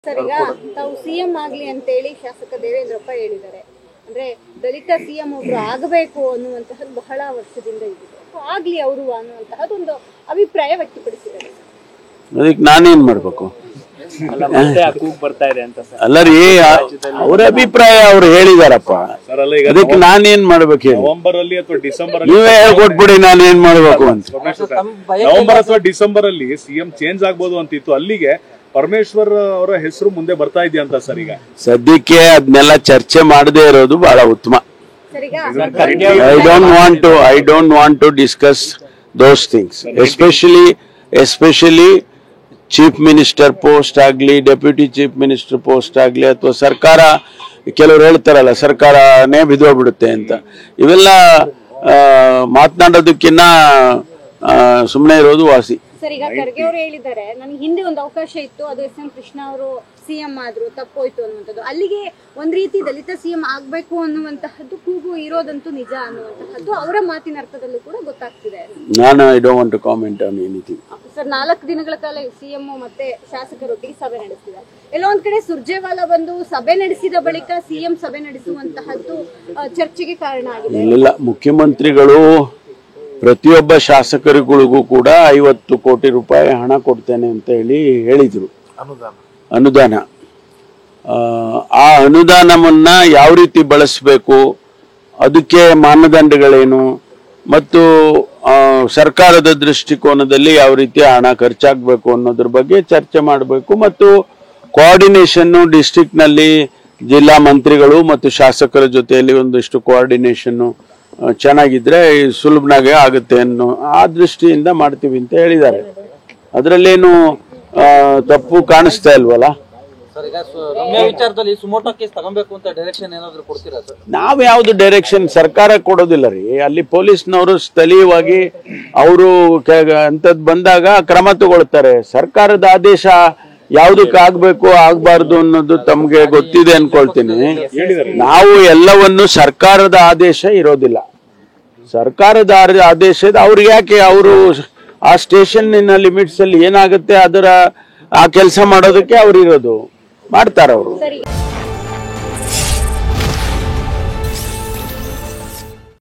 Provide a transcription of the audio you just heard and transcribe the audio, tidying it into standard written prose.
Sir, ಈಗ ತಾವು CM ಆಗ್ಲಿ ಅಂತ ಹೇಳಿ ಶಾಸಕ ದೇವೇಂದ್ರಪ್ಪ ಹೇಳಿದ್ದಾರೆ. ಅಂದ್ರೆ ದಲಿತ ಸಿಎಂ ಒಬ್ರು ಆಗಬೇಕು ಅನ್ನುವಂತಹದ್ದು ಬಹಳ ವರ್ಷದಿಂದ ಇದೆ. ಆಗ್ಲಿ ಅವರು ಅನ್ನುವಂತಹದ್ದು ಒಂದು ಅಭಿಪ್ರಾಯ ವ್ಯಕ್ತಪಡಿಸಿದ್ದಾರೆ. ಅದಕ್ಕೆ ನಾನೇನ್ ಮಾಡ್ಬೇಕು? ಅಲ್ಲ ರೀ, ಅವ್ರ ಅಭಿಪ್ರಾಯ ಅವ್ರು ಹೇಳಿದಾರಪ್ಪ. ಅದಕ್ಕೆ ನಾನೇನ್ ಮಾಡ್ಬೇಕು ಹೇಳಿ? ನವೆಂಬರ್ ಅಲ್ಲಿ ಅಥವಾ ಡಿಸೆಂಬರ್ ನೀವೇ ಹೇಳ್ಕೊಟ್ಬಿಡಿ ನಾನೇನ್ ಮಾಡ್ಬೇಕು ಅಂತ. ನವೆಂಬರ್ ಅಥವಾ ಡಿಸೆಂಬರ್ ಅಲ್ಲಿ ಸಿಎಂ ಚೇಂಜ್ ಆಗ್ಬೋದು ಅಂತಿತ್ತು. ಅಲ್ಲಿಗೆ ಪರಮೇಶ್ವರ್ ಅವರ ಹೆಸರು ಮುಂದೆ ಬರ್ತಾ ಇದೆಯಾ ಅಂತ ಸರ್? ಈಗ ಸದ್ಯಕ್ಕೆ ಅದನ್ನೆಲ್ಲ ಚರ್ಚೆ ಮಾಡದೇ ಇರೋದು ಬಹಳ ಉತ್ತಮ. I don't want to discuss those things, especially chief minister post ಆಗ್ಲಿ, ಡೆಪ್ಯೂಟಿ ಚೀಫ್ ಮಿನಿಸ್ಟರ್ ಪೋಸ್ಟ್ ಆಗ್ಲಿ, ಅಥವಾ ಸರ್ಕಾರ ಕೆಲವರು ಹೇಳ್ತಾರಲ್ಲ ಸರ್ಕಾರನೇ ಬಿದ್ದೋಗ್ಬಿಡುತ್ತೆ ಅಂತ, ಇವೆಲ್ಲ ಮಾತನಾಡೋದಕ್ಕಿನ್ನ ಸುಮ್ಮನೆ ಇರೋದು ವಾಸಿ. ಸರ್, ಈಗ ಖರ್ಗೆ ಅವರು ಹೇಳಿದ್ದಾರೆ, ನನಗೆ ಹಿಂದೆ ಒಂದು ಅವಕಾಶ ಇತ್ತು, ಅದು ಎಸ್ ಎಂ ಕೃಷ್ಣ ಅವರು ಸಿಎಂ ಆದ್ರು, ತಪ್ಪೋಯ್ತು ಅನ್ನುವಂಥದ್ದು. ಅಲ್ಲಿಗೆ ಒಂದ್ ರೀತಿ ದಲಿತ ಸಿಎಂ ಆಗ್ಬೇಕು ಅನ್ನುವಂತಹದ್ದು ಕೂಗು ಇರೋದಂತೂ ನಿಜ ಅನ್ನುವಂತಹದ್ದು ಅವರ ಮಾತಿನ ಅರ್ಥದಲ್ಲೂ ಕೂಡ ಗೊತ್ತಾಗ್ತಿದೆ. I don't want to comment on anything. Sir, 4 ದಿನಗಳ ಕಾಲ ಸಿಎಂ ಮತ್ತೆ ಶಾಸಕರೊಟ್ಟಿಗೆ ಸಭೆ ನಡೆಸಿದ್ದಾರೆ. ಎಲ್ಲೊಂದ್ ಕಡೆ ಸುರ್ಜೇವಾಲಾ ಬಂದು ಸಭೆ ನಡೆಸಿದ ಬಳಿಕ ಸಿಎಂ ಸಭೆ ನಡೆಸುವಂತಹದ್ದು ಚರ್ಚೆಗೆ ಕಾರಣ ಆಗಿದೆ. ಇಲ್ಲ, ಮುಖ್ಯಮಂತ್ರಿಗಳು ಪ್ರತಿಯೊಬ್ಬ ಶಾಸಕರಿಗಳಿಗೂ ಕೂಡ 50 ಕೋಟಿ ರೂಪಾಯಿ ಹಣ ಕೊಡ್ತೇನೆ ಅಂತ ಹೇಳಿದ್ರು, ಅನುದಾನ. ಆ ಅನುದಾನವನ್ನ ಯಾವ ರೀತಿ ಬಳಸಬೇಕು, ಅದಕ್ಕೆ ಮಾನದಂಡಗಳೇನು, ಮತ್ತು ಸರ್ಕಾರದ ದೃಷ್ಟಿಕೋನದಲ್ಲಿ ಯಾವ ರೀತಿ ಹಣ ಖರ್ಚಾಗಬೇಕು ಅನ್ನೋದ್ರ ಬಗ್ಗೆ ಚರ್ಚೆ ಮಾಡಬೇಕು. ಮತ್ತು ಕೋಆರ್ಡಿನೇಷನ್ ಡಿಸ್ಟ್ರಿಕ್ಟ್ ನಲ್ಲಿ ಜಿಲ್ಲಾ ಮಂತ್ರಿಗಳು ಮತ್ತು ಶಾಸಕರ ಜೊತೆಯಲ್ಲಿ ಒಂದಿಷ್ಟು ಕೋಆರ್ಡಿನೇಷನ್ ಚೆನ್ನಾಗಿದ್ರೆ ಸುಲಭನಾಗೆ ಆಗುತ್ತೆ ಅನ್ನೋ ಆ ದೃಷ್ಟಿಯಿಂದ ಮಾಡ್ತೀವಿ ಅಂತ ಹೇಳಿದ್ದಾರೆ. ಅದರಲ್ಲೇನು ತಪ್ಪು ಕಾಣಿಸ್ತಾ ಇಲ್ವಲ್ಲ. ನಾವ್ ಯಾವ್ದು ಡೈರೆಕ್ಷನ್ ಸರ್ಕಾರ ಕೊಡೋದಿಲ್ಲ ರೀ. ಅಲ್ಲಿ ಪೊಲೀಸ್ನವರು ಸ್ಥಳೀಯವಾಗಿ ಅವರು ಅಂತದ್ ಬಂದಾಗ ಕ್ರಮ ತಗೊಳ್ತಾರೆ. ಸರ್ಕಾರದ ಆದೇಶ ಯಾವ್ದಕ್ಕೆ ಆಗ್ಬೇಕು ಆಗ್ಬಾರ್ದು ಅನ್ನೋದು ತಮ್ಗೆ ಗೊತ್ತಿದೆ ಅನ್ಕೊಳ್ತೀನಿ. ನಾವು ಎಲ್ಲವನ್ನು ಸರ್ಕಾರದ ಆದೇಶ ಇರೋದಿಲ್ಲ. ಸರ್ಕಾರದ ಆದೇಶದ ಅವ್ರಿಗೆ ಯಾಕೆ, ಅವರು ಆ ಸ್ಟೇಷನ್ ಲಿಮಿಟ್ಸ್ ಅಲ್ಲಿ ಏನಾಗುತ್ತೆ ಅದರ ಆ ಕೆಲಸ ಮಾಡೋದಕ್ಕೆ ಅವ್ರು ಇರೋದು, ಮಾಡ್ತಾರ ಅವರು.